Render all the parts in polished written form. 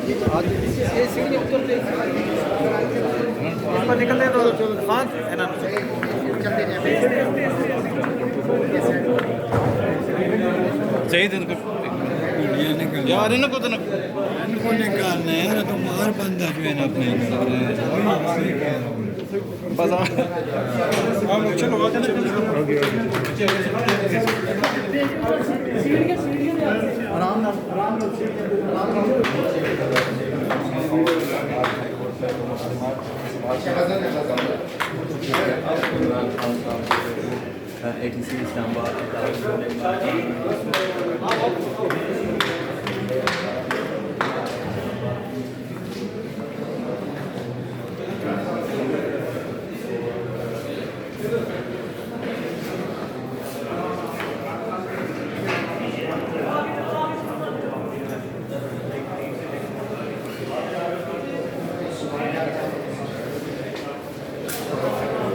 आज ये सीढ़ी उतरते ऊपर निकलते तो हाँ है ना चाहिए इनको यार इनको तो इनको निकालना है ना तो मार बंदा जो है ना अपने बस चलो आराम आराम 86 number.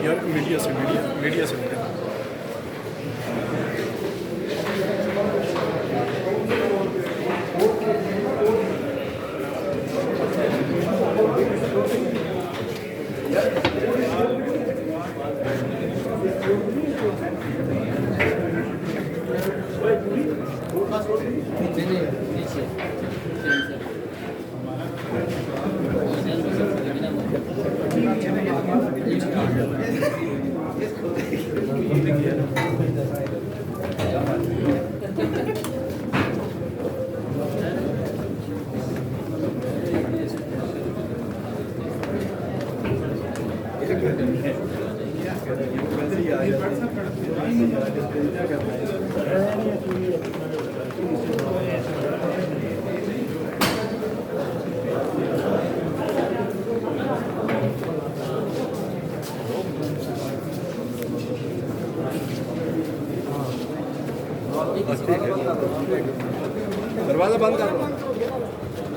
यार मीडिया से दरवाजा बंद कर दो।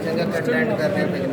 जगह कट लैंड कर रहे हैं